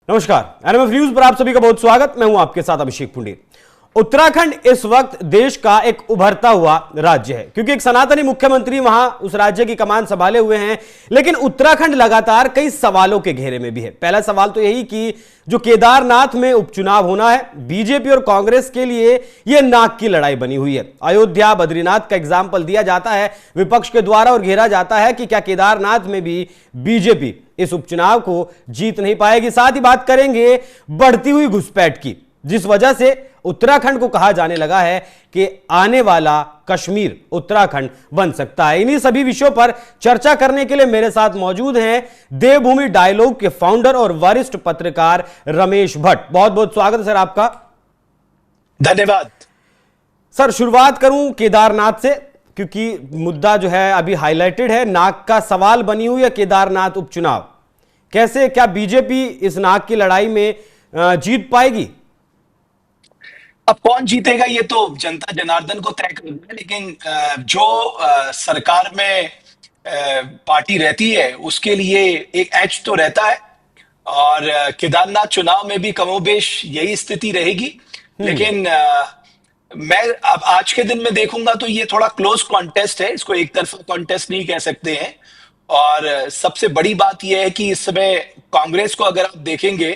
नमस्कार, NMF news पर आप सभी का बहुत स्वागत। मैं हूं आपके साथ अभिषेक पुंडे। उत्तराखंड इस वक्त देश का एक उभरता हुआ राज्य है, क्योंकि एक सनातनी मुख्यमंत्री वहां उस राज्य की कमान संभाले हुए हैं। लेकिन उत्तराखंड लगातार कई सवालों के घेरे में भी है। पहला सवाल तो यही कि जो केदारनाथ में उपचुनाव होना है, बीजेपी और कांग्रेस के लिए यह नाक की लड़ाई बनी हुई है। अयोध्या, बद्रीनाथ का एग्जाम्पल दिया जाता है विपक्ष के द्वारा और घेरा जाता है कि क्या केदारनाथ में भी बीजेपी इस उपचुनाव को जीत नहीं पाएगी। साथ ही बात करेंगे बढ़ती हुई घुसपैठ की, जिस वजह से उत्तराखंड को कहा जाने लगा है कि आने वाला कश्मीर उत्तराखंड बन सकता है। इन्हीं सभी विषयों पर चर्चा करने के लिए मेरे साथ मौजूद हैं देवभूमि डायलॉग के फाउंडर और वरिष्ठ पत्रकार रमेश भट्ट। बहुत बहुत स्वागत है सर आपका। धन्यवाद सर। शुरुआत करूं केदारनाथ से, क्योंकि मुद्दा जो है अभी हाईलाइटेड है, नाक का सवाल बनी हुई है केदारनाथ उपचुनाव। कैसे, क्या बीजेपी इस नाक की लड़ाई में जीत पाएगी? अब कौन जीतेगा ये तो जनता जनार्दन को तय करना है, लेकिन जो सरकार में पार्टी रहती है उसके लिए एक एज तो रहता है। और केदारनाथ चुनाव में भी कमोबेश यही स्थिति रहेगी। लेकिन मैं अब आज के दिन में देखूंगा तो ये थोड़ा क्लोज कॉन्टेस्ट है, इसको एक तरफा कॉन्टेस्ट नहीं कह सकते हैं। और सबसे बड़ी बात यह है कि इस समय कांग्रेस को अगर आप देखेंगे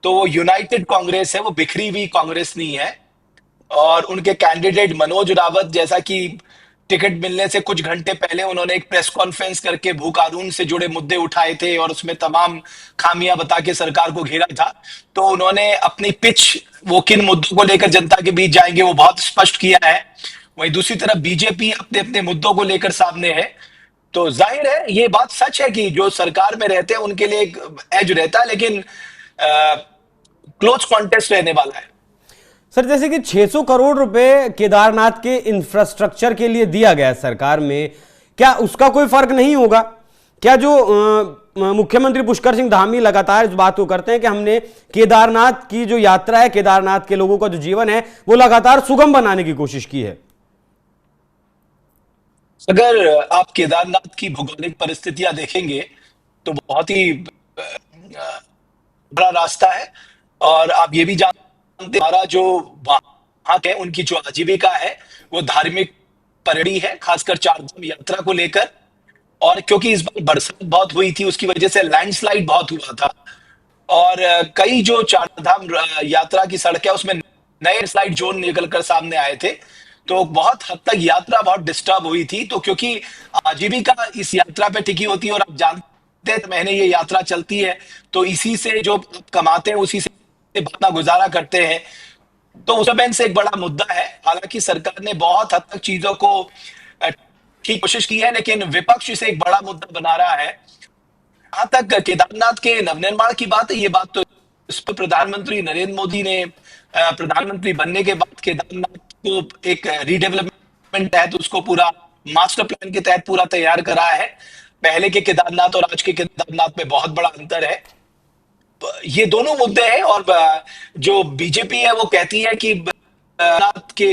तो वो यूनाइटेड कांग्रेस है, वो बिखरी हुई कांग्रेस नहीं है। और उनके कैंडिडेट मनोज रावत, जैसा कि टिकट मिलने से कुछ घंटे पहले उन्होंने एक प्रेस कॉन्फ्रेंस करके भू कानून से जुड़े मुद्दे उठाए थे और उसमें तमाम खामियां बता के सरकार को घेरा था। तो उन्होंने अपनी पिच, वो किन मुद्दों को लेकर जनता के बीच जाएंगे, वो बहुत स्पष्ट किया है। वहीं दूसरी तरफ बीजेपी अपने अपने मुद्दों को लेकर सामने है। तो जाहिर है ये बात सच है कि जो सरकार में रहते हैं उनके लिए एक एज रहता है, लेकिन क्लोज कॉन्टेस्ट रहने वाला है। सर, जैसे कि 600 करोड़ रुपए केदारनाथ के इंफ्रास्ट्रक्चर के लिए दिया गया है सरकार में, क्या उसका कोई फर्क नहीं होगा? क्या जो मुख्यमंत्री पुष्कर सिंह धामी लगातार इस बात को करते हैं कि हमने केदारनाथ की जो यात्रा है, केदारनाथ के लोगों का जो जीवन है, वो लगातार सुगम बनाने की कोशिश की है। अगर आप केदारनाथ की भौगोलिक परिस्थितियां देखेंगे तो बहुत ही बड़ा रास्ता है। और आप ये भी जानते हैं हमारा जो वहां है उनकी जो आजीविका है वो धार्मिक परेडी है, खासकर चारधाम यात्रा को लेकर। और क्योंकि इस बार बरसात बहुत हुई थी उसकी वजह से लैंडस्लाइड बहुत हुआ था और कई जो चारधाम यात्रा की सड़क है उसमें नए स्लाइड जोन निकल कर सामने आए थे। तो बहुत हद तक यात्रा बहुत डिस्टर्ब हुई थी। तो क्योंकि आजीविका इस यात्रा पे टिकी होती है और आप जानते हैं महीने ये यात्रा चलती है, तो इसी से जो कमाते हैं उसी से अपना गुजारा करते हैं। तो उस समय से एक बड़ा मुद्दा है। हालांकि सरकार ने बहुत हद तक चीजों को ठीक कोशिश की है, लेकिन विपक्ष इसे एक बड़ा मुद्दा बना रहा है। जहां तक केदारनाथ के नवनिर्माण की बात है, ये बात तो इस पर प्रधानमंत्री नरेंद्र मोदी ने प्रधानमंत्री बनने के बाद केदारनाथ को एक रीडेवलपमेंट तहत उसको पूरा मास्टर प्लान के तहत पूरा तैयार करा है। पहले के केदारनाथ और आज के केदारनाथ में बहुत बड़ा अंतर है। ये दोनों मुद्दे हैं। और जो बीजेपी है वो कहती है कि के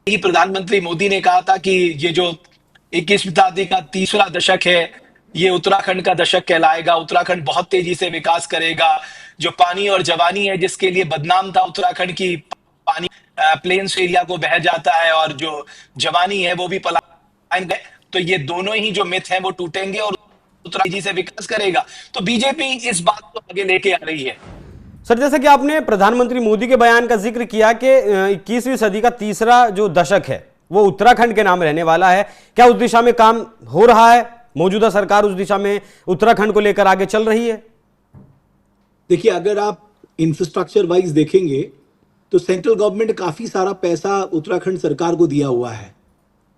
ही प्रधानमंत्री मोदी ने कहा था कि ये जो 21वीं शताब्दी का तीसरा दशक है ये उत्तराखंड का दशक कहलाएगा, उत्तराखंड बहुत तेजी से विकास करेगा। जो पानी और जवानी है जिसके लिए बदनाम था उत्तराखंड की, पानी प्लेन्स एरिया को बह जाता है और जो जवानी है वो भी पलायन है। तो ये दोनों ही जो मिथ हैं वो टूटेंगे और तेजी से विकास करेगा। तो बीजेपी इस बात को आगे लेके आ रही है। सर, जैसे कि आपने प्रधानमंत्री मोदी के बयान का जिक्र किया कि 21वीं सदी का तीसरा जो दशक है वो उत्तराखंड के नाम रहने वाला है, क्या उस दिशा में काम हो रहा है? मौजूदा सरकार उस दिशा में उत्तराखंड को लेकर आगे चल रही है? देखिए, अगर आप इंफ्रास्ट्रक्चर वाइज देखेंगे तो सेंट्रल गवर्नमेंट काफी सारा पैसा उत्तराखंड सरकार को दिया हुआ है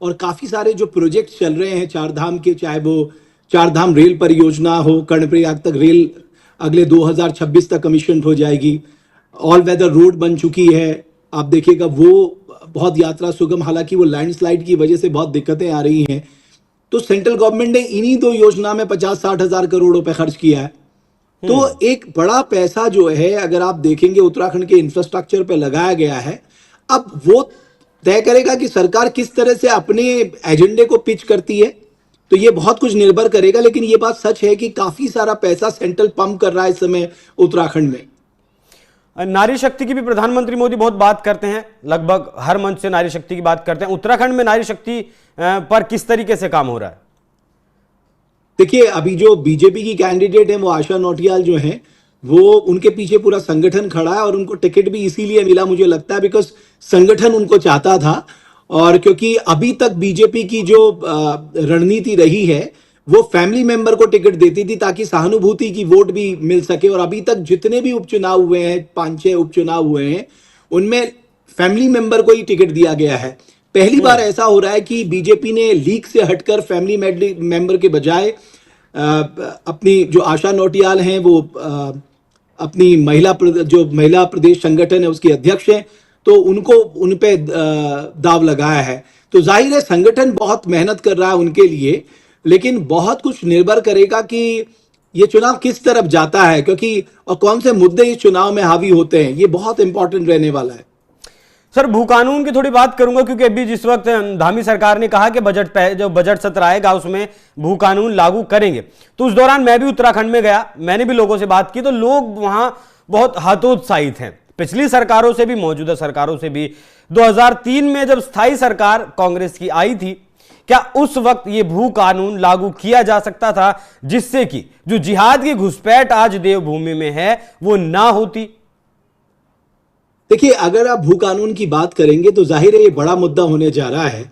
और काफी सारे जो प्रोजेक्ट चल रहे हैं चारधाम के, चाहे वो चारधाम रेल परियोजना हो, कर्णप्रयाग तक रेल अगले 2026 तक कमीशन हो जाएगी। ऑल वेदर रोड बन चुकी है, आप देखिएगा वो बहुत यात्रा सुगम, हालांकि वो लैंडस्लाइड की वजह से बहुत दिक्कतें आ रही हैं। तो सेंट्रल गवर्नमेंट ने इन्हीं दो योजना में 50-60 हजार करोड़ रुपए खर्च किया है। तो एक बड़ा पैसा जो है अगर आप देखेंगे उत्तराखंड के इंफ्रास्ट्रक्चर पे लगाया गया है। अब वो तय करेगा कि सरकार किस तरह से अपने एजेंडे को पिच करती है। तो ये बहुत कुछ निर्भर करेगा, लेकिन ये बात सच है कि काफी सारा पैसा सेंट्रल पंप कर रहा है इस समय उत्तराखंड में। नारी शक्ति की भी प्रधानमंत्री मोदी बहुत बात करते हैं, लगभग हर मंच से नारी शक्ति की बात करते हैं। उत्तराखंड में नारी शक्ति पर किस तरीके से काम हो रहा है? देखिए, अभी जो बीजेपी की कैंडिडेट है वो आशा नौटियाल जो है, वो उनके पीछे पूरा संगठन खड़ा है और उनको टिकट भी इसीलिए मिला मुझे लगता है बिकॉज संगठन उनको चाहता था। और क्योंकि अभी तक बीजेपी की जो रणनीति रही है वो फैमिली मेंबर को टिकट देती थी ताकि सहानुभूति की वोट भी मिल सके, और अभी तक जितने भी उपचुनाव हुए हैं, 5-6 उपचुनाव हुए हैं, उनमें फैमिली मेंबर को ही टिकट दिया गया है। पहली बार ऐसा हो रहा है कि बीजेपी ने लीग से हटकर फैमिली मेंबर के बजाय अपनी जो आशा नौटियाल हैं वो अपनी जो महिला प्रदेश संगठन है उसकी अध्यक्ष हैं, तो उनको उन पे दाव लगाया है। तो जाहिर है संगठन बहुत मेहनत कर रहा है उनके लिए, लेकिन बहुत कुछ निर्भर करेगा कि ये चुनाव किस तरफ जाता है, क्योंकि और कौन से मुद्दे इस चुनाव में हावी होते हैं, ये बहुत इंपॉर्टेंट रहने वाला है। सर, भू कानून की थोड़ी बात करूंगा, क्योंकि अभी जिस वक्त धामी सरकार ने कहा कि जो बजट सत्र आएगा उसमें भू कानून लागू करेंगे, तो उस दौरान मैं भी उत्तराखंड में गया, मैंने भी लोगों से बात की, तो लोग वहां बहुत हतोत्साहित हैं, पिछली सरकारों से भी, मौजूदा सरकारों से भी। 2003 में जब स्थायी सरकार कांग्रेस की आई थी, क्या उस वक्त ये भू कानून लागू किया जा सकता था जिससे कि जो जिहाद की घुसपैठ आज देवभूमि में है वो ना होती? देखिए, अगर आप भू कानून की बात करेंगे तो जाहिर है ये बड़ा मुद्दा होने जा रहा है,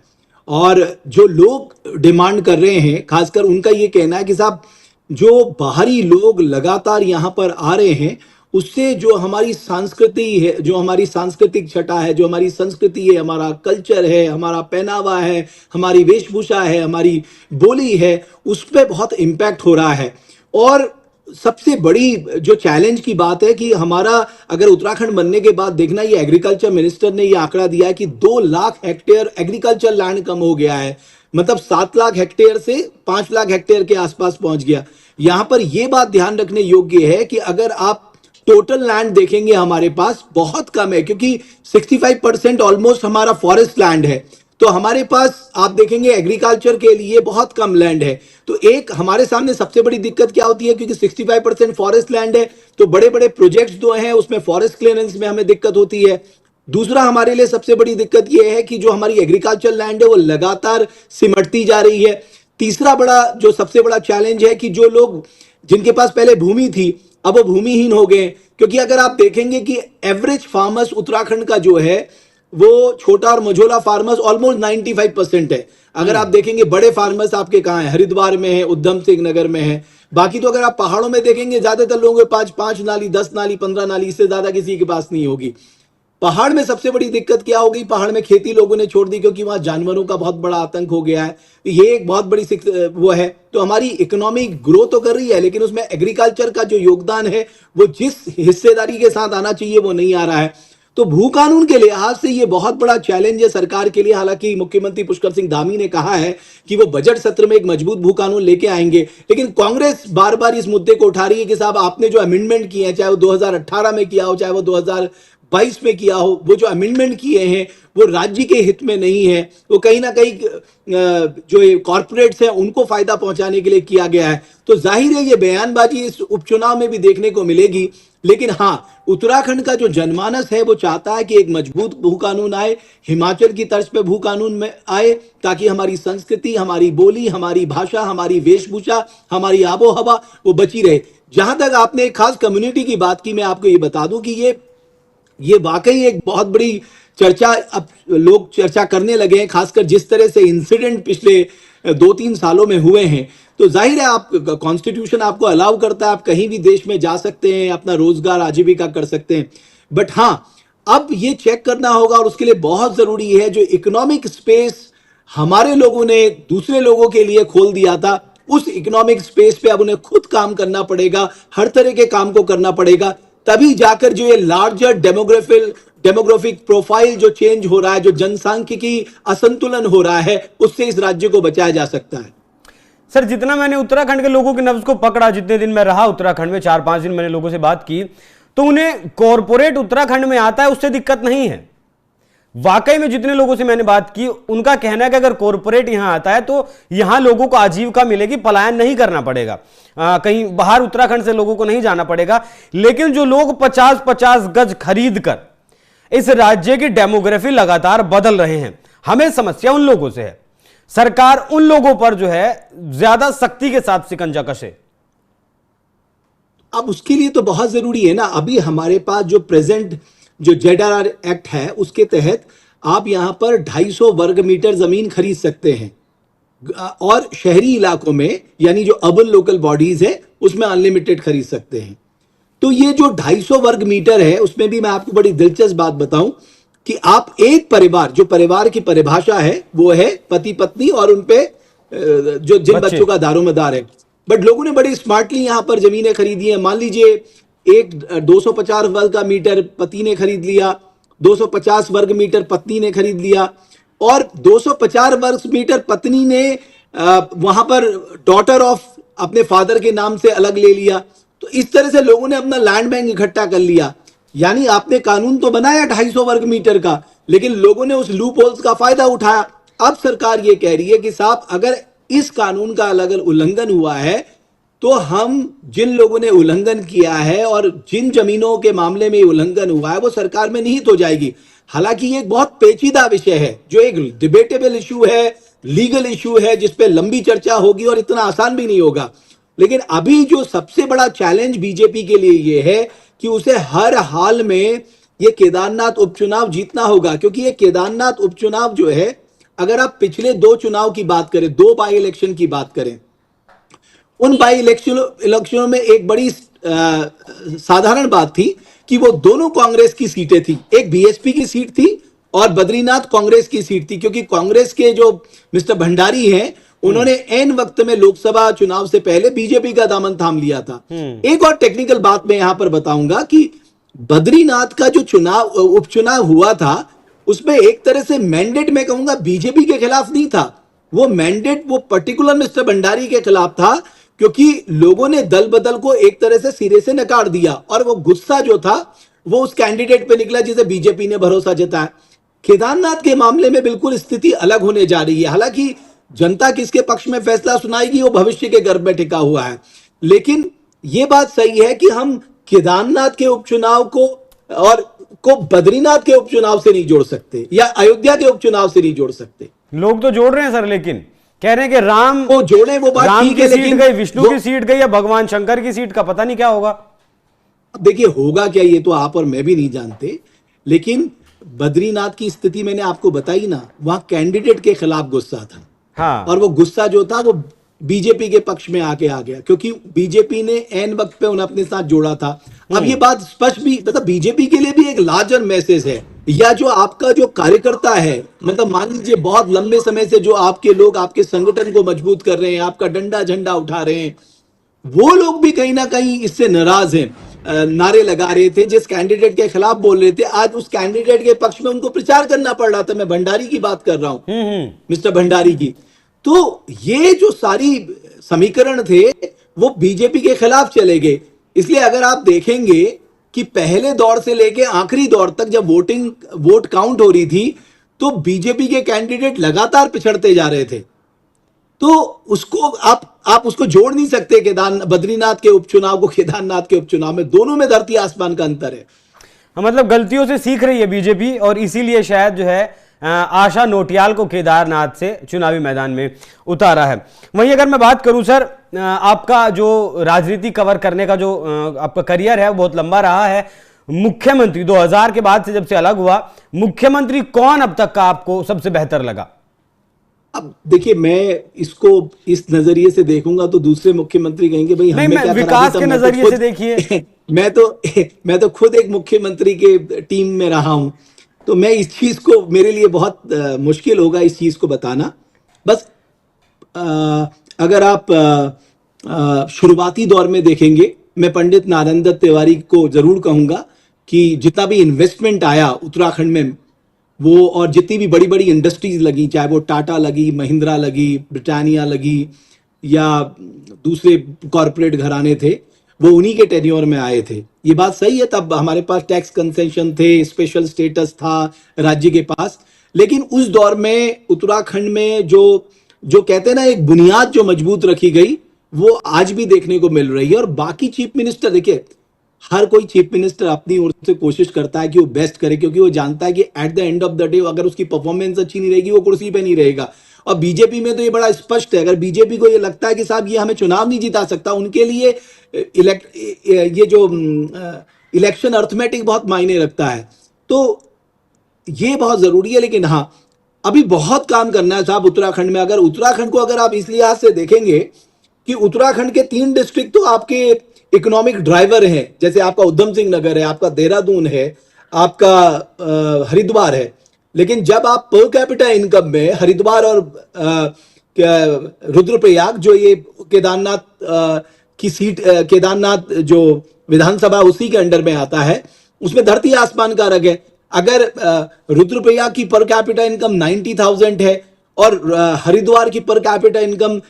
और जो लोग डिमांड कर रहे हैं खासकर उनका ये कहना है कि साहब जो बाहरी लोग लगातार यहां पर आ रहे हैं उससे जो हमारी संस्कृति है, जो हमारी सांस्कृतिक छटा है, जो हमारी संस्कृति है, हमारा कल्चर है, हमारा पहनावा है, हमारी वेशभूषा है, हमारी बोली है, उस पर बहुत इम्पैक्ट हो रहा है। और सबसे बड़ी जो चैलेंज की बात है कि हमारा अगर उत्तराखंड बनने के बाद देखना, ये एग्रीकल्चर मिनिस्टर ने ये आंकड़ा दिया है कि 2 लाख हेक्टेयर एग्रीकल्चर लैंड कम हो गया है, मतलब 7 लाख हेक्टेयर से 5 लाख हेक्टेयर के आसपास पहुंच गया। यहां पर यह बात ध्यान रखने योग्य है कि अगर आप टोटल लैंड देखेंगे हमारे पास बहुत कम है, क्योंकि 65% ऑलमोस्ट हमारा फॉरेस्ट लैंड है, तो हमारे पास आप देखेंगे एग्रीकल्चर के लिए बहुत कम लैंड है। तो एक हमारे सामने सबसे बड़ी दिक्कत क्या होती है, क्योंकि 65% फॉरेस्ट लैंड है, तो बड़े बड़े प्रोजेक्ट्स जो हैं उसमें फॉरेस्ट क्लियरेंस में हमें दिक्कत होती है। दूसरा हमारे लिए सबसे बड़ी दिक्कत यह है कि जो हमारी एग्रीकल्चर लैंड है वो लगातार सिमटती जा रही है। तीसरा बड़ा जो सबसे बड़ा चैलेंज है कि जो लोग जिनके पास पहले भूमि थी अब वो भूमिहीन हो गए, क्योंकि अगर आप देखेंगे कि एवरेज फार्मर्स उत्तराखंड का जो है वो छोटा और मझोला फार्मर्स ऑलमोस्ट 95% है। अगर आप देखेंगे बड़े फार्मर्स आपके कहाँ है, हरिद्वार में है, उधम सिंह नगर में है। बाकी तो अगर आप पहाड़ों में देखेंगे ज्यादातर लोगों के पास 5 नाली, 10 नाली, 15 नाली, इससे ज्यादा किसी के पास नहीं होगी। पहाड़ में सबसे बड़ी दिक्कत क्या होगी, पहाड़ में खेती लोगों ने छोड़ दी क्योंकि वहां जानवरों का बहुत बड़ा आतंक हो गया है। ये एक बहुत बड़ी वो है। तो हमारी इकोनॉमी ग्रो तो कर रही है, लेकिन उसमें एग्रीकल्चर का जो योगदान है वो जिस हिस्सेदारी के साथ आना चाहिए वो नहीं आ रहा है। तो भू कानून के लिहाज से ये बहुत बड़ा चैलेंज है सरकार के लिए। हालांकि मुख्यमंत्री पुष्कर सिंह धामी ने कहा है कि वो बजट सत्र में एक मजबूत भू कानून लेके आएंगे, लेकिन कांग्रेस बार बार इस मुद्दे को उठा रही है कि साहब आपने जो अमेंडमेंट किए हैं, चाहे वो 2018 में किया हो, चाहे वो 2022 में किया हो, वो जो अमेंडमेंट किए हैं वो राज्य के हित में नहीं है, वो कहीं ना कहीं जो कॉर्पोरेट्स हैं उनको फायदा पहुंचाने के लिए किया गया है। तो जाहिर है ये बयानबाजी इस उपचुनाव में भी देखने को मिलेगी, लेकिन हाँ, उत्तराखंड का जो जनमानस है वो चाहता है कि एक मजबूत भू कानून आए, हिमाचल की तर्ज पे भू कानून में आए, ताकि हमारी संस्कृति, हमारी बोली, हमारी भाषा, हमारी वेशभूषा, हमारी आबो हवा वो बची रहे। जहां तक आपने एक खास कम्युनिटी की बात की, मैं आपको ये बता दूं कि ये वाकई एक बहुत बड़ी चर्चा अब लोग चर्चा करने लगे हैं, खासकर जिस तरह से इंसिडेंट पिछले 2-3 सालों में हुए हैं। तो जाहिर है आप कॉन्स्टिट्यूशन आपको अलाउ करता है, आप कहीं भी देश में जा सकते हैं, अपना रोजगार आजीविका कर सकते हैं, बट हाँ अब ये चेक करना होगा और उसके लिए बहुत जरूरी है जो इकोनॉमिक स्पेस हमारे लोगों ने दूसरे लोगों के लिए खोल दिया था, उस इकोनॉमिक स्पेस पे अब उन्हें खुद काम करना पड़ेगा, हर तरह के काम को करना पड़ेगा, तभी जाकर जो ये लार्जर डेमोग्राफिक प्रोफाइल जो चेंज हो रहा है, जो जनसांख्यिकी असंतुलन हो रहा है, उससे इस राज्य को बचाया जा सकता है। सर, जितना मैंने उत्तराखंड के लोगों के नब्ज को पकड़ा, जितने दिन मैं रहा उत्तराखंड में, 4-5 दिन मैंने लोगों से बात की, तो उन्हें कॉरपोरेट उत्तराखंड में आता है उससे दिक्कत नहीं है। वाकई में जितने लोगों से मैंने बात की उनका कहना है कि अगर कॉरपोरेट यहां आता है तो यहां लोगों को आजीविका मिलेगी, पलायन नहीं करना पड़ेगा, कहीं बाहर उत्तराखंड से लोगों को नहीं जाना पड़ेगा। लेकिन जो लोग 50-50 गज खरीद कर इस राज्य की डेमोग्राफी लगातार बदल रहे हैं, हमें समस्या उन लोगों से है। सरकार उन लोगों पर जो है ज्यादा सख्ती के साथ शिकंजा कसे। अब उसके लिए तो बहुत जरूरी है ना, अभी हमारे पास जो प्रेजेंट जो ZRR एक्ट है उसके तहत आप यहां पर 250 वर्ग मीटर जमीन खरीद सकते हैं, और शहरी इलाकों में यानी जो अर्बन लोकल बॉडीज है उसमें अनलिमिटेड खरीद सकते हैं। तो ये जो 250 वर्ग मीटर है उसमें भी मैं आपको बड़ी दिलचस्प बात बताऊं कि आप एक परिवार, जो परिवार की परिभाषा है वो है पति पत्नी और उनपे जो जिन बच्चों का दारोमदार है, बट लोगों ने बड़ी स्मार्टली यहां पर जमीनें खरीदी हैं। मान लीजिए एक 250 वर्ग का मीटर पति ने खरीद लिया, 250 वर्ग मीटर पत्नी ने खरीद लिया, और 250 वर्ग मीटर पत्नी ने वहां पर डॉटर ऑफ अपने फादर के नाम से अलग ले लिया। तो इस तरह से लोगों ने अपना लैंड बैंक इकट्ठा कर लिया। यानी आपने कानून तो बनाया 250 वर्ग मीटर का, लेकिन लोगों ने उस लूप होल्स का फायदा उठाया। अब सरकार ये कह रही है कि साहब अगर इस कानून का अगर उल्लंघन हुआ है तो हम जिन लोगों ने उल्लंघन किया है और जिन जमीनों के मामले में उल्लंघन हुआ है वो सरकार में निहित हो जाएगी। हालांकि ये एक बहुत पेचीदा विषय है, जो एक डिबेटेबल इशू है, लीगल इशू है, जिसपे लंबी चर्चा होगी और इतना आसान भी नहीं होगा। लेकिन अभी जो सबसे बड़ा चैलेंज बीजेपी के लिए ये है कि उसे हर हाल में ये केदारनाथ उपचुनाव जीतना होगा, क्योंकि ये केदारनाथ उपचुनाव जो है, अगर आप पिछले 2 चुनाव की बात करें, 2 बाई इलेक्शन की बात करें, उन बाई इलेक्शनों में एक बड़ी साधारण बात थी कि वो दोनों कांग्रेस की सीटें थी। एक बीएसपी की सीट थी और बद्रीनाथ कांग्रेस की सीट थी, क्योंकि कांग्रेस के जो मिस्टर भंडारी हैं उन्होंने एन वक्त में लोकसभा चुनाव से पहले बीजेपी का दामन थाम लिया था। एक और टेक्निकल बात मैं यहां पर बताऊंगा कि बद्रीनाथ का जो उपचुनाव हुआ था उसमें एक तरह से मैंडेट मैं कहूंगा बीजेपी के खिलाफ नहीं था, वो मैंडेट वो पर्टिकुलर मिस्टर भंडारी के खिलाफ था, क्योंकि लोगों ने दल बदल को एक तरह से सिरे से नकार दिया और वो गुस्सा जो था वो उस कैंडिडेट पे निकला जिसे बीजेपी ने भरोसा जताया। केदारनाथ के मामले में बिल्कुल स्थिति अलग होने जा रही है। हालांकि जनता किसके पक्ष में फैसला सुनाएगी वो भविष्य के गर्भ में टिका हुआ है, लेकिन ये बात सही है कि हम केदारनाथ के उपचुनाव को बद्रीनाथ के उपचुनाव से नहीं जोड़ सकते या अयोध्या के उपचुनाव से नहीं जोड़ सकते। लोग तो जोड़ रहे हैं सर, लेकिन कह रहे हैं कि राम को जोड़े वो बात राम ठीक की है, सीट लेकिन गई, विष्णु की सीट गई या भगवान शंकर की सीट का पता नहीं क्या होगा। अब देखिए होगा क्या ये तो आप और मैं भी नहीं जानते, लेकिन बद्रीनाथ की स्थिति मैंने आपको बताई ना, वहां कैंडिडेट के खिलाफ गुस्सा था। हाँ। और वो गुस्सा जो था वो बीजेपी के पक्ष में आके आ गया, क्योंकि बीजेपी ने एन वक्त पे उन्हें अपने साथ जोड़ा था। अब ये बात स्पष्ट भी मतलब बीजेपी के लिए भी एक लार्जर मैसेज है, या जो आपका जो कार्यकर्ता है, मतलब मान लीजिए बहुत लंबे समय से जो आपके लोग आपके संगठन को मजबूत कर रहे हैं, आपका डंडा झंडा उठा रहे हैं, वो लोग भी कहीं ना कहीं इससे नाराज हैं। नारे लगा रहे थे, जिस कैंडिडेट के खिलाफ बोल रहे थे, आज उस कैंडिडेट के पक्ष में उनको प्रचार करना पड़ रहा था। मैं भंडारी की बात कर रहा हूं, मिस्टर भंडारी की। तो ये जो सारी समीकरण थे वो बीजेपी के खिलाफ चले गए। इसलिए अगर आप देखेंगे कि पहले दौर से लेके आखिरी दौर तक जब वोट काउंट हो रही थी तो बीजेपी के कैंडिडेट लगातार पिछड़ते जा रहे थे। तो उसको आप उसको जोड़ नहीं सकते बद्रीनाथ के उपचुनाव को केदारनाथ के उपचुनाव में, दोनों में धरती आसमान का अंतर है। मतलब गलतियों से सीख रही है बीजेपी और इसीलिए शायद जो है आशा नोटियाल को केदारनाथ से चुनावी मैदान में उतारा है। वहीं अगर मैं बात करूं सर, आपका जो राजनीति कवर करने का जो आपका करियर है वो बहुत लंबा रहा है। मुख्यमंत्री 2000 के बाद से जब से अलग हुआ, मुख्यमंत्री कौन अब तक का आपको सबसे बेहतर लगा? अब देखिए मैं इसको इस नजरिए से देखूंगा तो दूसरे मुख्यमंत्री कहेंगे भाई हमें क्या विकास के नजरिए से देखिए। मैं तो खुद एक मुख्यमंत्री के टीम में रहा हूं, तो मैं इस चीज को मेरे लिए बहुत मुश्किल होगा इस चीज को बताना। बस अगर आप शुरुआती दौर में देखेंगे, मैं पंडित नारायण दत्त तिवारी को जरूर कहूंगा कि जितना भी इन्वेस्टमेंट आया उत्तराखंड में वो, और जितनी भी बड़ी बड़ी इंडस्ट्रीज लगी, चाहे वो टाटा लगी, महिंद्रा लगी, ब्रिटानिया लगी या दूसरे कॉरपोरेट घराने थे, वो उन्हीं के टेन्योर में आए थे। ये बात सही है, तब हमारे पास टैक्स कंसेशन थे, स्पेशल स्टेटस था राज्य के पास, लेकिन उस दौर में उत्तराखंड में जो जो कहते हैं ना एक बुनियाद जो मजबूत रखी गई, वो आज भी देखने को मिल रही है। और बाकी चीफ मिनिस्टर, देखिए हर कोई चीफ मिनिस्टर अपनी ओर से कोशिश करता है कि वो बेस्ट करे, क्योंकि वो जानता है कि at the end of the day अगर उसकी परफॉर्मेंस अच्छी नहीं रहेगी वो कुर्सी पे नहीं रहेगा। और बीजेपी में तो ये बड़ा स्पष्ट है, अगर बीजेपी को ये लगता है कि साहब ये हमें चुनाव नहीं जिता सकता, उनके लिए ये जो इलेक्शन अर्थमेटिक बहुत मायने रखता है, तो ये बहुत जरूरी है। लेकिन हाँ, अभी बहुत काम करना है साहब उत्तराखंड में। अगर उत्तराखंड को अगर आप इस लिहाज से देखेंगे कि उत्तराखंड के 3 डिस्ट्रिक्ट तो आपके इकोनॉमिक ड्राइवर हैं, जैसे आपका उधम सिंह नगर है, आपका देहरादून है, आपका हरिद्वार है। लेकिन जब आप पर कैपिटा इनकम में हरिद्वार और रुद्रप्रयाग, जो ये केदारनाथ की सीट, केदारनाथ जो विधानसभा उसी के अंडर में आता है, उसमें धरती आसमान का फर्क है। अगर रुद्रप्रयाग की पर कैपिटा इनकम 90,000 है और हरिद्वार की पर कैपिटा इनकम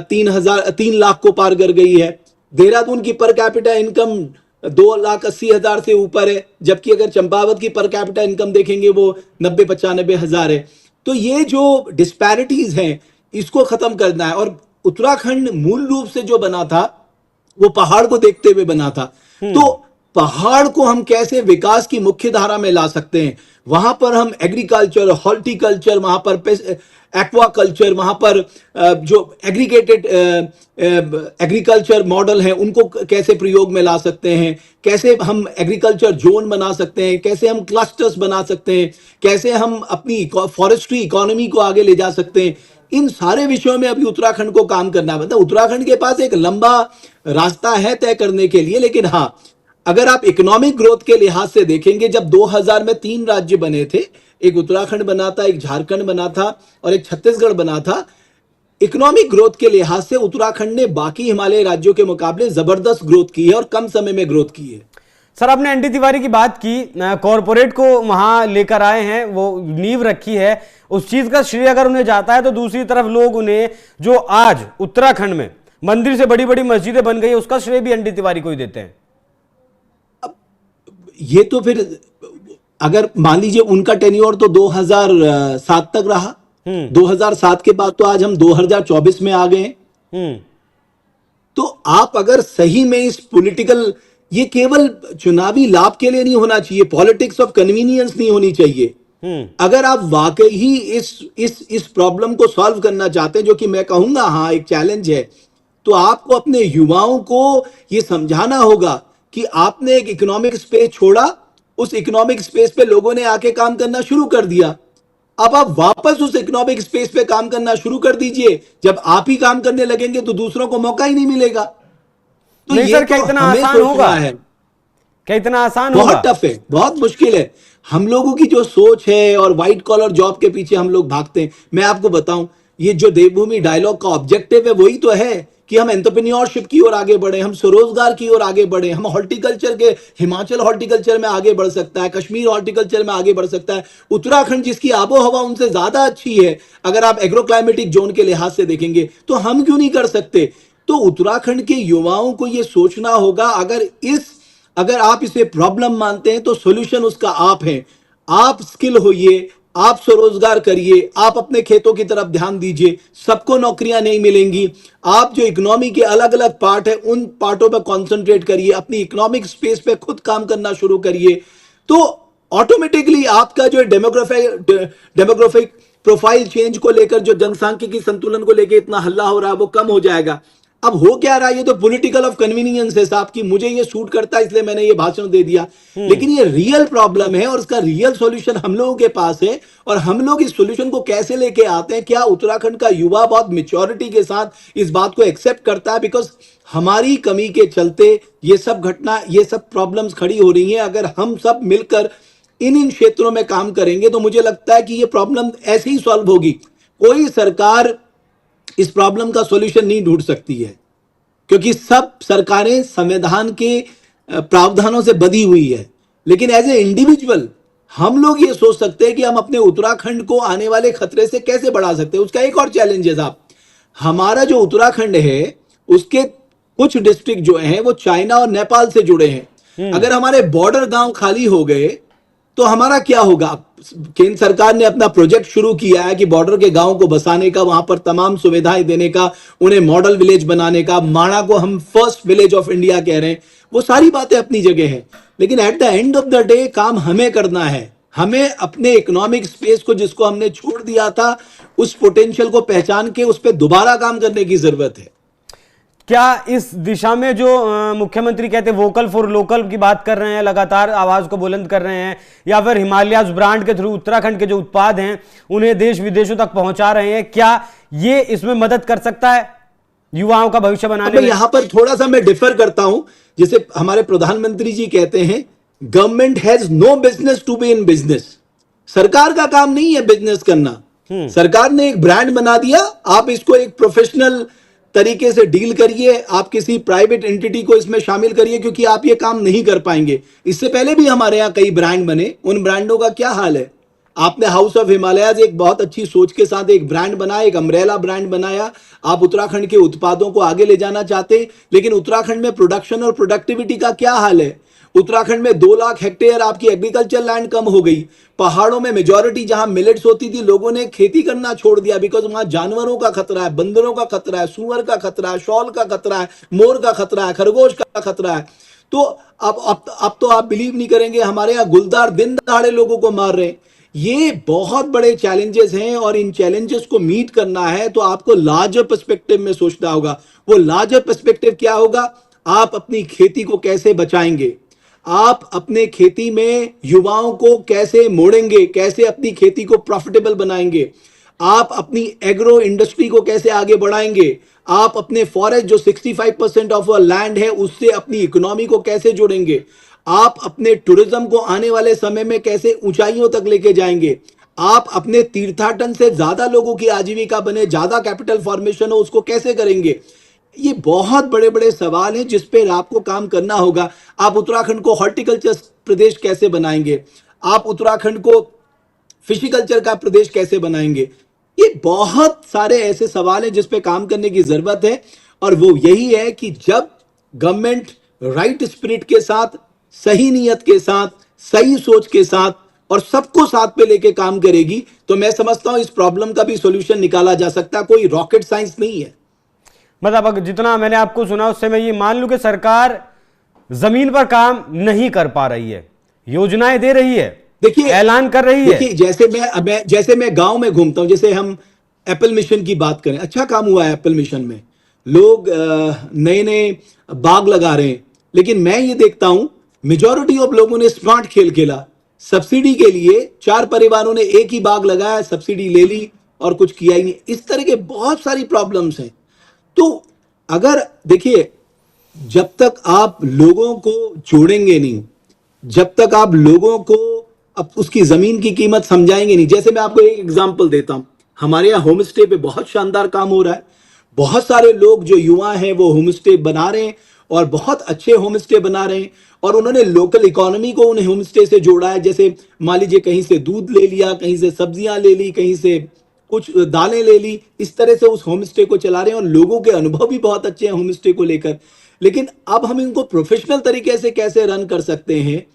3 लाख को पार कर गई है, देहरादून की पर कैपिटा इनकम 2,80,000 से ऊपर है, जबकि अगर चंपावत की पर कैपिटा इनकम देखेंगे वो 90-95 हजार है। तो ये जो डिस्पैरिटीज हैं इसको खत्म करना है। और उत्तराखंड मूल रूप से जो बना था वो पहाड़ को देखते हुए बना था, तो पहाड़ को हम कैसे विकास की मुख्य धारा में ला सकते हैं, वहां पर हम एग्रीकल्चर, हॉर्टिकल्चर, वहां पर एक्वाकल्चर, वहां पर जो एग्रीगेटेड एग्रीकल्चर मॉडल हैं उनको कैसे प्रयोग में ला सकते हैं, कैसे हम एग्रीकल्चर जोन बना सकते हैं, कैसे हम क्लस्टर्स बना सकते हैं, कैसे हम अपनी फॉरेस्ट्री इकोनॉमी को आगे ले जा सकते हैं। इन सारे विषयों में अभी उत्तराखंड को काम करना है। मतलब उत्तराखंड के पास एक लंबा रास्ता है तय करने के लिए। लेकिन हाँ, अगर आप इकोनॉमिक ग्रोथ के लिहाज से देखेंगे, जब 2000 में 3 राज्य बने थे, एक उत्तराखंड बना था, एक झारखंड बना था और एक छत्तीसगढ़ बना था, इकोनॉमिक ग्रोथ के लिहाज से उत्तराखंड ने बाकी हिमालय राज्यों के मुकाबले जबरदस्त ग्रोथ की है और कम समय में ग्रोथ की है। सर, आपने एनडी तिवारी की बात की, कॉरपोरेट को वहां लेकर आए हैं, वो नींव रखी है, उस चीज का श्रेय अगर उन्हें जाता है, तो दूसरी तरफ लोग उन्हें जो आज उत्तराखंड में मंदिर से बड़ी बड़ी मस्जिदें बन गई है उसका श्रेय भी एनडी तिवारी को ही देते हैं। ये तो फिर अगर मान लीजिए उनका टेन्योर तो 2007 तक रहा, 2007 के बाद तो आज हम 2024 में आ गए। तो आप अगर सही में इस पॉलिटिकल, ये केवल चुनावी लाभ के लिए नहीं होना चाहिए, पॉलिटिक्स ऑफ कन्वीनियंस नहीं होनी चाहिए। अगर आप वाकई ही इस प्रॉब्लम को सॉल्व करना चाहते हैं, जो कि मैं कहूंगा हाँ एक चैलेंज है, तो आपको अपने युवाओं को यह समझाना होगा कि आपने एक इकोनॉमिक स्पेस छोड़ा, उस इकोनॉमिक स्पेस पे लोगों ने आके काम करना शुरू कर दिया, अब आप वापस उस इकोनॉमिक स्पेस पे काम करना शुरू कर दीजिए। जब आप ही काम करने लगेंगे तो दूसरों को मौका ही नहीं मिलेगा। तो नहीं ये सर, क्या इतना आसान होगा? क्या इतना आसान होगा? बहुत टफ है, बहुत मुश्किल है। हम लोगों की जो सोच है और व्हाइट कॉलर जॉब के पीछे हम लोग भागते हैं। मैं आपको बताऊं, ये जो देवभूमि डायलॉग का ऑब्जेक्टिव है वही तो है कि हम एंटरप्रेन्योरशिप की ओर आगे बढ़े, हम स्वरोजगार की ओर आगे बढ़े, हम हॉर्टिकल्चर के, हिमाचल हॉर्टिकल्चर में आगे बढ़ सकता है, कश्मीर हॉर्टिकल्चर में आगे बढ़ सकता है, उत्तराखंड जिसकी आबो हवा उनसे ज्यादा अच्छी है अगर आप एग्रो क्लाइमेटिक जोन के लिहाज से देखेंगे, तो हम क्यों नहीं कर सकते? तो उत्तराखंड के युवाओं को यह सोचना होगा, अगर आप इसे प्रॉब्लम मानते हैं तो सॉल्यूशन उसका आप है। आप स्किल होइए, आप स्वरोजगार करिए, आप अपने खेतों की तरफ ध्यान दीजिए। सबको नौकरियां नहीं मिलेंगी, आप जो इकोनॉमी के अलग अलग पार्ट है उन पार्टों पर कंसंट्रेट करिए, अपनी इकोनॉमिक स्पेस पे खुद काम करना शुरू करिए, तो ऑटोमेटिकली आपका जो डेमोग्राफिक प्रोफाइल चेंज को लेकर, जो जनसांख्यिकी संतुलन को लेकर इतना हल्ला हो रहा है वो कम हो जाएगा। अब हो क्या रहा है, ये तो पॉलिटिकल ऑफ कन्वीनियंस है साहब, कि मुझे ये सूट करता है इसलिए मैंने ये भाषण दे दिया, लेकिन ये रियल प्रॉब्लम है और इसका रियल सॉल्यूशन हम लोगों के पास है। और हम लोग इस सॉल्यूशन को कैसे लेके आते हैं? क्या उत्तराखंड का युवा बहुत मैच्योरिटी के साथ इस बात को एक्सेप्ट करता है? बिकॉज हमारी कमी के चलते ये सब घटना, ये सब प्रॉब्लम्स खड़ी हो रही हैं। अगर हम सब मिलकर इन क्षेत्रों में काम करेंगे तो मुझे लगता है कि ये प्रॉब्लम ऐसे ही सॉल्व होगी। कोई सरकार इस प्रॉब्लम का सॉल्यूशन नहीं ढूंढ सकती है, क्योंकि सब सरकारें संविधान के प्रावधानों से बंधी हुई है। लेकिन एज ए इंडिविजुअल हम लोग ये सोच सकते हैं कि हम अपने उत्तराखंड को आने वाले खतरे से कैसे बढ़ा सकते हैं। उसका एक और चैलेंज है साहब, हमारा जो उत्तराखंड है उसके कुछ डिस्ट्रिक्ट जो हैं वो चाइना और नेपाल से जुड़े हैं। अगर हमारे बॉर्डर गांव खाली हो गए तो हमारा क्या होगा? केंद्र सरकार ने अपना प्रोजेक्ट शुरू किया है कि बॉर्डर के गांव को बसाने का, वहां पर तमाम सुविधाएं देने का, उन्हें मॉडल विलेज बनाने का। माणा को हम फर्स्ट विलेज ऑफ इंडिया कह रहे हैं। वो सारी बातें अपनी जगह है, लेकिन at the end of the day काम हमें करना है। हमें अपने इकोनॉमिक स्पेस को, जिसको हमने छोड़ दिया था, उस पोटेंशियल को पहचान के उस पर दोबारा काम करने की जरूरत है। क्या इस दिशा में जो मुख्यमंत्री कहते हैं वोकल फॉर लोकल की बात कर रहे हैं, लगातार आवाज को बुलंद कर रहे हैं, या फिर हिमालयाज ब्रांड के थ्रू उत्तराखंड के जो उत्पाद हैं उन्हें देश विदेशों तक पहुंचा रहे हैं, क्या ये इसमें मदद कर सकता है युवाओं का भविष्य बनाने में? यहां पर थोड़ा सा मैं डिफर करता हूं। जैसे हमारे प्रधानमंत्री जी कहते हैं, government has no business to be in business. सरकार का काम नहीं है बिजनेस करना। सरकार ने एक ब्रांड बना दिया, आप इसको एक प्रोफेशनल तरीके से डील करिए, आप किसी प्राइवेट एंटिटी को इसमें शामिल करिए, क्योंकि आप ये काम नहीं कर पाएंगे। इससे पहले भी हमारे यहाँ कई ब्रांड बने, उन ब्रांडों का क्या हाल है? आपने हाउस ऑफ हिमालयाज एक बहुत अच्छी सोच के साथ एक ब्रांड बनाया, एक अम्ब्रेला ब्रांड बनाया। आप उत्तराखंड के उत्पादों को आगे ले जाना चाहते हैं, लेकिन उत्तराखंड में प्रोडक्शन और प्रोडक्टिविटी का क्या हाल है? उत्तराखंड में 2 लाख हेक्टेयर आपकी एग्रीकल्चर लैंड कम हो गई। पहाड़ों में मेजॉरिटी जहां मिलेट्स होती थी, लोगों ने खेती करना छोड़ दिया, बिकॉज वहां जानवरों का खतरा है, बंदरों का खतरा है, सुअर का खतरा है, शॉल का खतरा है, मोर का खतरा है, खरगोश का खतरा है। तो अब तो आप बिलीव नहीं करेंगे, हमारे यहाँ गुलदार दिन दहाड़े लोगों को मार रहे हैं। ये बहुत बड़े चैलेंजेस हैं, और इन चैलेंजेस को मीट करना है तो आपको लार्जर पर्सपेक्टिव में सोचना होगा। वो लार्जर पर्सपेक्टिव क्या होगा? आप अपनी खेती को कैसे बचाएंगे, आप अपने खेती में युवाओं को कैसे मोड़ेंगे, कैसे अपनी खेती को प्रॉफिटेबल बनाएंगे, आप अपनी एग्रो इंडस्ट्री को कैसे आगे बढ़ाएंगे, आप अपने फॉरेस्ट जो 65% ऑफ लैंड है उससे अपनी इकोनॉमी को कैसे जोड़ेंगे, आप अपने टूरिज्म को आने वाले समय में कैसे ऊंचाइयों तक लेके जाएंगे, आप अपने तीर्थाटन से ज्यादा लोगों की आजीविका बने, ज्यादा कैपिटल फॉर्मेशन हो, उसको कैसे करेंगे। ये बहुत बड़े बड़े सवाल हैं जिस पे आपको काम करना होगा। आप उत्तराखंड को हॉर्टिकल्चर प्रदेश कैसे बनाएंगे, आप उत्तराखंड को फिशिकल्चर का प्रदेश कैसे बनाएंगे। ये बहुत सारे ऐसे सवाल हैं जिस पे काम करने की जरूरत है, और वो यही है कि जब गवर्नमेंट राइट स्पिरिट के साथ, सही नीयत के साथ, सही सोच के साथ और सबको साथ पे लेके काम करेगी, तो मैं समझता हूं इस प्रॉब्लम का भी सॉल्यूशन निकाला जा सकता है। कोई रॉकेट साइंस नहीं है। मतलब जितना मैंने आपको सुना उससे मैं ये मान लूं कि सरकार जमीन पर काम नहीं कर पा रही है, योजनाएं दे रही है, देखिए ऐलान कर रही है। देखिए जैसे मैं गांव में घूमता हूं, जैसे हम एप्पल मिशन की बात करें, अच्छा काम हुआ है एप्पल मिशन में, लोग नए नए बाग लगा रहे हैं, लेकिन मैं ये देखता हूं मेजॉरिटी ऑफ लोगों ने स्मार्ट खेल खेला। सब्सिडी के लिए 4 परिवारों ने एक ही बाग लगाया, सब्सिडी ले ली और कुछ किया ही नहीं। इस तरह के बहुत सारी प्रॉब्लम्स हैं। तो अगर देखिए, जब तक आप लोगों को जोड़ेंगे नहीं, जब तक आप लोगों को अब उसकी जमीन की कीमत समझाएंगे नहीं। जैसे मैं आपको एक एग्जांपल देता हूं, हमारे यहाँ होम स्टे पे बहुत शानदार काम हो रहा है। बहुत सारे लोग जो युवा हैं वो होम स्टे बना रहे हैं और बहुत अच्छे होम स्टे बना रहे हैं, और उन्होंने लोकल इकोनॉमी को उन होम स्टे से जोड़ा है। जैसे मान लीजिए कहीं से दूध ले लिया, कहीं से सब्जियां ले ली, कहीं से कुछ दालें ले ली, इस तरह से उस होम स्टे को चला रहे हैं, और लोगों के अनुभव भी बहुत अच्छे हैं होम स्टे को लेकर। लेकिन अब हम इनको प्रोफेशनल तरीके से कैसे रन कर सकते हैं,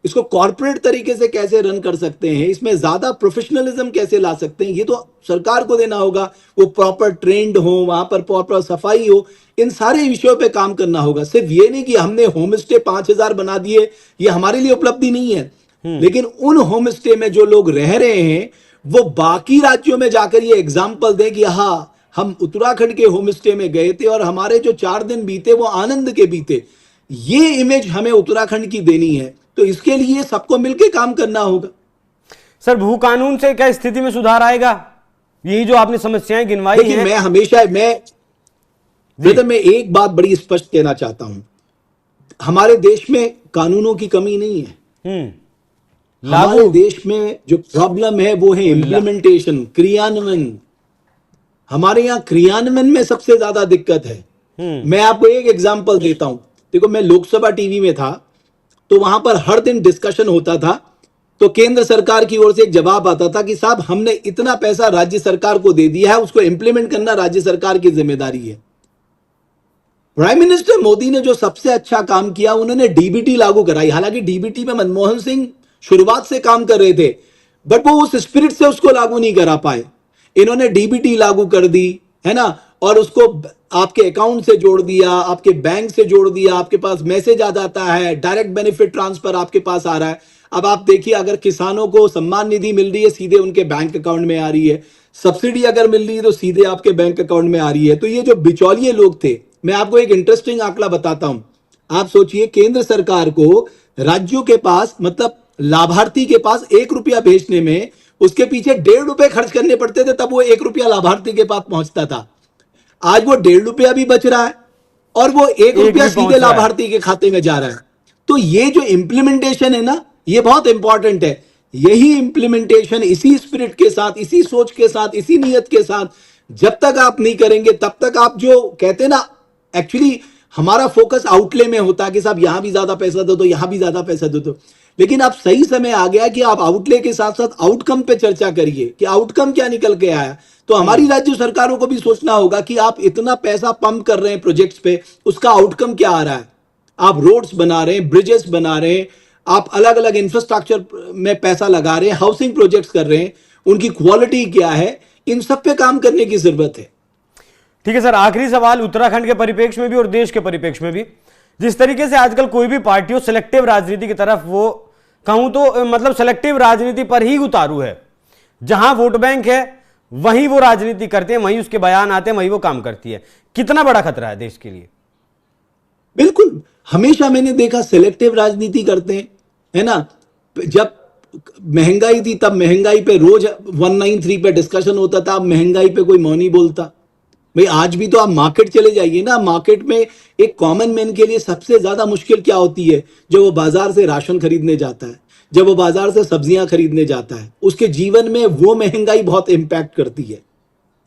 इसको कॉर्पोरेट तरीके से कैसे रन कर सकते हैं, इसमें ज्यादा प्रोफेशनलिज्म कैसे ला सकते हैं, ये तो सरकार को देना होगा। वो प्रॉपर ट्रेंड हो, वहां पर प्रॉपर सफाई हो, इन सारे विषयों पे काम करना होगा। सिर्फ ये नहीं कि हमने होम स्टे 5000 बना दिए, ये हमारे लिए उपलब्धि नहीं है, लेकिन उन होम स्टे में जो लोग रह रहे हैं वो बाकी राज्यों में जाकर ये एग्जाम्पल दें कि हाँ, हम उत्तराखंड के होम स्टे में गए थे और हमारे जो 4 दिन बीते वो आनंद के बीते। ये इमेज हमें उत्तराखंड की देनी है, तो इसके लिए सबको मिलकर काम करना होगा। सर, भू कानून से क्या स्थिति में सुधार आएगा? यही जो आपने समस्याएं गिनवाई हैं। देखिए, मैं हमेशा मैं एक बात बड़ी स्पष्ट कहना चाहता हूं, हमारे देश में कानूनों की कमी नहीं है। हमारे देश में जो प्रॉब्लम है वो है इम्प्लीमेंटेशन, क्रियान्वयन। हमारे यहां क्रियान्वयन में सबसे ज्यादा दिक्कत है। मैं आपको एक एग्जांपल देता हूं। देखो, मैं लोकसभा टीवी में था, तो वहां पर हर दिन डिस्कशन होता था, तो केंद्र सरकार की ओर से एक जवाब आता था कि साहब, हमने इतना पैसा राज्य सरकार को दे दिया है, उसको इंप्लीमेंट करना राज्य सरकार की जिम्मेदारी है। प्राइम मिनिस्टर मोदी ने जो सबसे अच्छा काम किया, उन्होंने डीबीटी लागू कराई। हालांकि डीबीटी में मनमोहन सिंह शुरुआत से काम कर रहे थे, बट वो उस स्पिरिट से उसको लागू नहीं करा पाए। इन्होंने डीबीटी लागू कर दी, है ना, और उसको आपके अकाउंट से जोड़ दिया, आपके बैंक से जोड़ दिया, आपके पास मैसेज आ जाता है, डायरेक्ट बेनिफिट ट्रांसफर आपके पास आ रहा है। अब आप देखिए, अगर किसानों को सम्मान निधि मिल रही है, सीधे उनके बैंक अकाउंट में आ रही है। सब्सिडी अगर मिल रही है तो सीधे आपके बैंक अकाउंट में आ रही है। तो ये जो बिचौलिए लोग थे, मैं आपको एक इंटरेस्टिंग आंकड़ा बताता हूं। आप सोचिए, केंद्र सरकार को राज्यों के पास, मतलब लाभार्थी के पास 1 रुपया भेजने में उसके पीछे 1.5 रुपए खर्च करने पड़ते थे, तब वो 1 रुपया लाभार्थी के पास पहुंचता था। आज वो 1.5 रुपया भी बच रहा है और वो 1 रुपया सीधे लाभार्थी के खाते में जा रहा है। तो ये जो इंप्लीमेंटेशन है ना, ये बहुत इंपॉर्टेंट है। यही इंप्लीमेंटेशन इसी स्पिरिट के साथ, इसी सोच के साथ, इसी नीयत के साथ जब तक आप नहीं करेंगे, तब तक आप जो कहते हैं ना, एक्चुअली हमारा फोकस आउटले में होता है कि साहब यहां भी ज्यादा पैसा दो, यहां भी ज्यादा पैसा दो। लेकिन अब सही समय आ गया कि आप आउटले के साथ साथ आउटकम पे चर्चा करिए कि आउटकम क्या निकल के आया। तो हमारी राज्य सरकारों को भी सोचना होगा कि आप इतना पैसा पंप कर रहे हैं प्रोजेक्ट्स पे, उसका आउटकम क्या आ रहा है। आप रोड्स बना रहे हैं, ब्रिजेस बना रहे हैं, आप अलग अलग इंफ्रास्ट्रक्चर में पैसा लगा रहे हैं, हाउसिंग प्रोजेक्ट्स कर रहे हैं, उनकी क्वालिटी क्या है, इन सब पे काम करने की जरूरत है। ठीक है सर, आखिरी सवाल उत्तराखंड के परिप्रेक्ष्य में भी और देश के परिप्रेक्ष्य में भी, जिस तरीके से आजकल कोई भी पार्टी हो सिलेक्टिव राजनीति की तरफ, वो कहूं तो मतलब सिलेक्टिव राजनीति पर ही उतारू है। जहां वोट बैंक है वहीं वो राजनीति करते हैं, वहीं उसके बयान आते हैं, वहीं वो काम करती है। कितना बड़ा खतरा है देश के लिए? बिल्कुल, हमेशा मैंने देखा सिलेक्टिव राजनीति करते हैं, है ना। जब महंगाई थी तब महंगाई पे रोज 193 पे डिस्कशन होता था, अब महंगाई पे कोई मौन नहीं बोलता। भाई आज भी तो आप मार्केट चले जाइए ना, मार्केट में एक कॉमन मैन के लिए सबसे ज्यादा मुश्किल क्या होती है? जब वो बाजार से राशन खरीदने जाता है, जब वो बाजार से सब्जियां खरीदने जाता है, उसके जीवन में वो महंगाई बहुत इंपैक्ट करती है,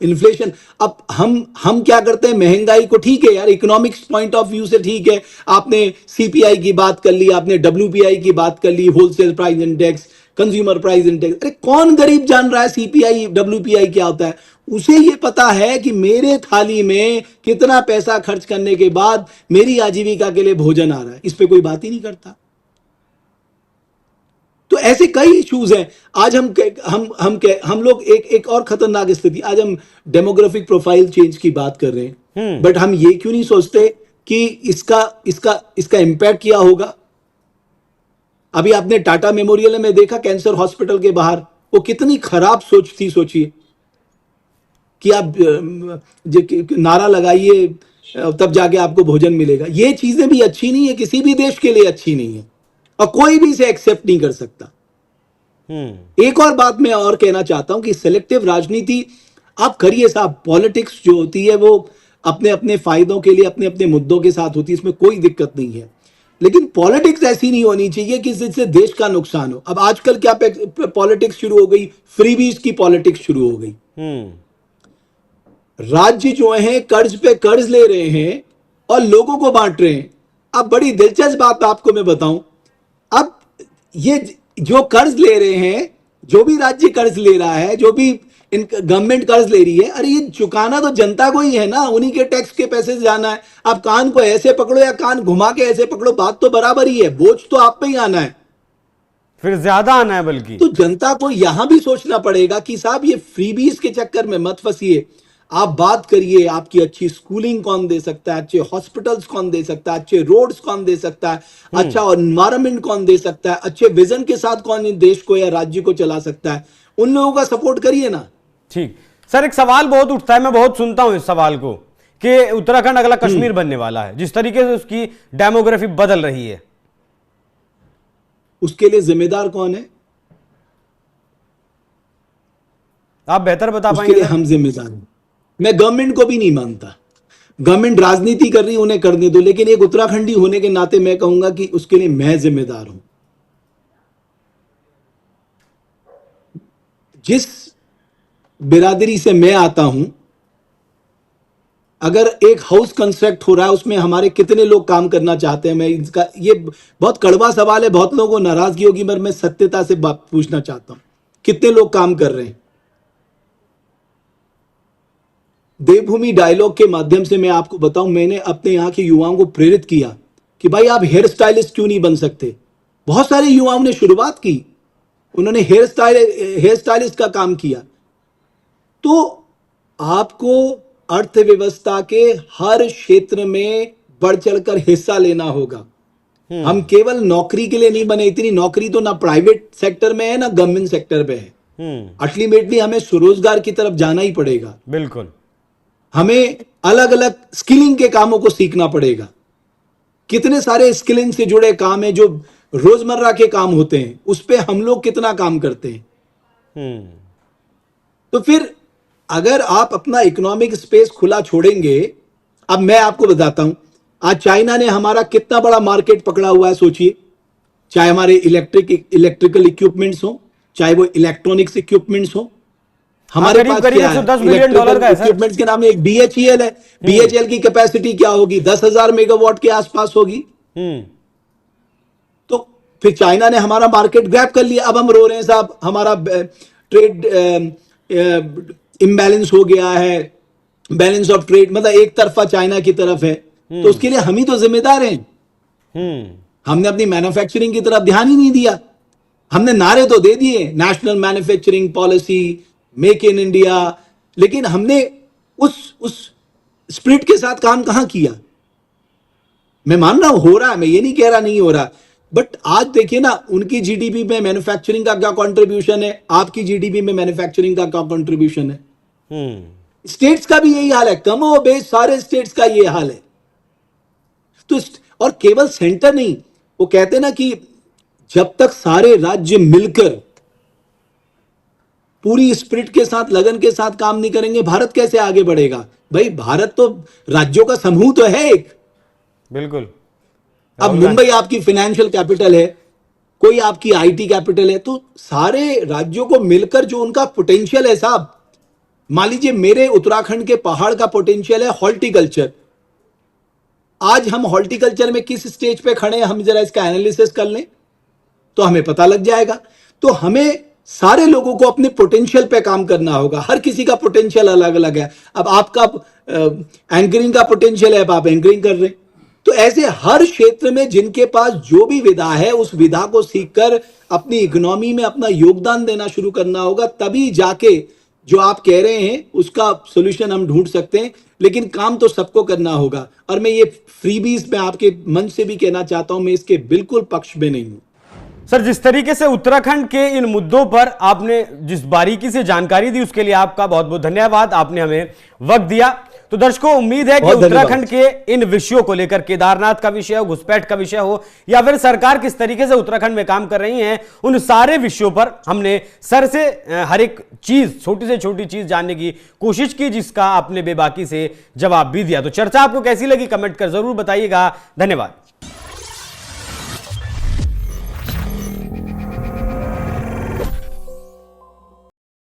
इन्फ्लेशन। अब हम क्या करते हैं, महंगाई को ठीक है यार, इकोनॉमिक्स पॉइंट ऑफ व्यू से ठीक है, आपने सीपीआई की बात कर ली, आपने डब्ल्यूपीआई की बात कर ली, wholesale price index, consumer price index. अरे कौन गरीब जान रहा है सीपीआई डब्ल्यूपीआई क्या होता है? उसे ये पता है कि मेरे थाली में कितना पैसा खर्च करने के बाद मेरी आजीविका के लिए भोजन आ रहा है। इस पे कोई बात ही नहीं करता। तो ऐसे कई इश्यूज हैं। आज हम लोग एक और खतरनाक स्थिति, आज हम डेमोग्राफिक प्रोफाइल चेंज की बात कर रहे हैं, बट हम ये क्यों नहीं सोचते कि इसका इंपैक्ट क्या होगा। अभी आपने टाटा मेमोरियल में देखा, कैंसर हॉस्पिटल के बाहर वो कितनी खराब सोच थी। सोचिए कि आप नारा लगाइए तब जाके आपको भोजन मिलेगा। ये चीजें भी अच्छी नहीं है, किसी भी देश के लिए अच्छी नहीं है, और कोई भी इसे एक्सेप्ट नहीं कर सकता। एक और बात मैं और कहना चाहता हूं कि सिलेक्टिव राजनीति आप करिए साहब, पॉलिटिक्स जो होती है वो अपने अपने फायदों के लिए, अपने अपने मुद्दों के साथ होती है, इसमें कोई दिक्कत नहीं है। लेकिन पॉलिटिक्स ऐसी नहीं होनी चाहिए कि जिससे देश का नुकसान हो। अब आजकल क्या पॉलिटिक्स शुरू हो गई, फ्रीबीज की पॉलिटिक्स शुरू हो गई। राज्य जो है कर्ज पे कर्ज ले रहे हैं और लोगों को बांट रहे हैं। अब बड़ी दिलचस्प बात आपको मैं बताऊं, अब ये जो कर्ज ले रहे हैं, जो भी राज्य कर्ज ले रहा है, जो भी गवर्नमेंट कर्ज ले रही है, अरे ये चुकाना तो जनता को ही है ना, उन्हीं के टैक्स के पैसे से जाना है। आप कान को ऐसे पकड़ो या कान घुमा के ऐसे पकड़ो, बात तो बराबर ही है, बोझ तो आप पे ही आना है, फिर ज्यादा आना है बल्कि। तो जनता को यहां भी सोचना पड़ेगा कि साहब ये फ्रीबीज के चक्कर में मत फंसिए। आप बात करिए, आपकी अच्छी स्कूलिंग कौन दे सकता है, अच्छे हॉस्पिटल्स कौन दे सकता है, अच्छे रोड्स कौन दे सकता है, अच्छा एनवायरमेंट कौन दे सकता है, अच्छे विजन के साथ कौन देश को या राज्य को चला सकता है, उन लोगों का सपोर्ट करिए ना। ठीक सर, एक सवाल बहुत उठता है, मैं बहुत सुनता हूं इस सवाल को, कि उत्तराखंड अगला कश्मीर बनने वाला है, जिस तरीके से उसकी डेमोग्राफी बदल रही है, उसके लिए जिम्मेदार कौन है? आप बेहतर बता उसके पाएंगे। लिए हम जिम्मेदार हैं। मैं गवर्नमेंट को भी नहीं मानता, गवर्नमेंट राजनीति कर रही है, उन्हें करने दो, लेकिन एक उत्तराखंडी होने के नाते मैं कहूंगा कि उसके लिए मैं जिम्मेदार हूं। जिस बिरादरी से मैं आता हूं, अगर एक हाउस कंस्ट्रक्ट हो रहा है, उसमें हमारे कितने लोग काम करना चाहते हैं? मैं इसका, ये बहुत कड़वा सवाल है, बहुत लोगों को नाराजगी होगी, पर मैं सत्यता से पूछना चाहता हूं, कितने लोग काम कर रहे हैं? देवभूमि डायलॉग के माध्यम से मैं आपको बताऊं, मैंने अपने यहाँ के युवाओं को प्रेरित किया कि भाई आप हेयर स्टाइलिस्ट क्यों नहीं बन सकते। बहुत सारे युवाओं ने शुरुआत की, उन्होंने हेयर स्टाइलिस्ट का काम किया। तो आपको अर्थव्यवस्था के हर क्षेत्र में बढ़ चढ़कर हिस्सा लेना होगा। हम केवल नौकरी के लिए नहीं बने, इतनी नौकरी तो ना प्राइवेट सेक्टर में है ना गवर्नमेंट सेक्टर में है। अल्टीमेटली हमें स्वरोजगार की तरफ जाना ही पड़ेगा। बिल्कुल, हमें अलग अलग स्किलिंग के कामों को सीखना पड़ेगा। कितने सारे स्किलिंग से जुड़े काम है जो रोजमर्रा के काम होते हैं, उस पे हम लोग कितना काम करते हैं। तो फिर अगर आप अपना इकोनॉमिक स्पेस खुला छोड़ेंगे, अब मैं आपको बताता हूं, आज चाइना ने हमारा कितना बड़ा मार्केट पकड़ा हुआ है, सोचिए। चाहे हमारे इलेक्ट्रिकल इक्विपमेंट्स हो, चाहे वो इलेक्ट्रॉनिक्स इक्विपमेंट्स हो, हमारे पास क्या है, $110 बिलियन का है सर। इक्विपमेंट्स के नाम में एक BHEL है। BHEL की कैपेसिटी क्या होगी, 10,000 मेगावाट के आसपास होगी। तो फिर चाइना ने हमारा मार्केट ग्रैब कर लिया। अब हम रो रहे हैं साहब, हमारा ट्रेड इम्बैलेंस हो गया है, बैलेंस ऑफ ट्रेड, मतलब एक तरफा चाइना की तरफ है। तो उसके लिए हम ही तो जिम्मेदार हैं। हमने अपनी मैन्युफैक्चरिंग की तरफ ध्यान ही नहीं दिया। हमने नारे तो दे दिए, national manufacturing policy, make in India, लेकिन हमने उस स्पिरिट के साथ काम कहां किया। मैं मान रहा हूं हो रहा है, मैं ये नहीं कह रहा नहीं हो रहा, बट आज देखिए ना, उनकी जीडीपी में मैन्युफैक्चरिंग का क्या कंट्रीब्यूशन है, आपकी जीडीपी में मैन्युफैक्चरिंग का क्या कंट्रीब्यूशन है। स्टेट्स का भी यही हाल है, कम और बेश सारे स्टेट्स का ये हाल है। तो और केवल सेंटर नहीं, वो कहते हैं ना कि जब तक सारे राज्य मिलकर पूरी स्पिरिट के साथ, लगन के साथ काम नहीं करेंगे, भारत कैसे आगे बढ़ेगा। भाई भारत तो राज्यों का समूह तो है एक। बिल्कुल। अब मुंबई आपकी फाइनेंशियल कैपिटल है, कोई आपकी आईटी कैपिटल है, तो सारे राज्यों को मिलकर जो उनका पोटेंशियल है साहब, मान लीजिए मेरे उत्तराखंड के पहाड़ का पोटेंशियल है हॉर्टिकल्चर। आज हम हॉर्टिकल्चर में किस स्टेज पे खड़े हैं, हम जरा इसका एनालिसिस कर लें तो हमें पता लग जाएगा। तो हमें सारे लोगों को अपने पोटेंशियल पे काम करना होगा। हर किसी का पोटेंशियल अलग अलग है। अब आपका एंकरिंग का पोटेंशियल है, अब आप एंकरिंग कर रहे हैं। तो ऐसे हर क्षेत्र में जिनके पास जो भी विधा है, उस विधा को सीखकर अपनी इकोनॉमी में अपना योगदान देना शुरू करना होगा। तभी जाके जो आप कह रहे हैं उसका सॉल्यूशन हम ढूंढ सकते हैं। लेकिन काम तो सबको करना होगा। और मैं ये फ्रीबीज में आपके मंच से भी कहना चाहता हूं, मैं इसके बिल्कुल पक्ष में नहीं हूं। सर, जिस तरीके से उत्तराखंड के इन मुद्दों पर आपने जिस बारीकी से जानकारी दी, उसके लिए आपका बहुत बहुत धन्यवाद। आपने हमें वक्त दिया। तो दर्शकों, उम्मीद है कि उत्तराखंड के इन विषयों को लेकर, केदारनाथ का विषय हो, घुसपैठ का विषय हो, या फिर सरकार किस तरीके से उत्तराखंड में काम कर रही है, उन सारे विषयों पर हमने सर से हर एक चीज, छोटी से छोटी चीज जानने की कोशिश की, जिसका आपने बेबाकी से जवाब भी दिया। तो चर्चा आपको कैसी लगी, कमेंट कर जरूर बताइएगा। धन्यवाद।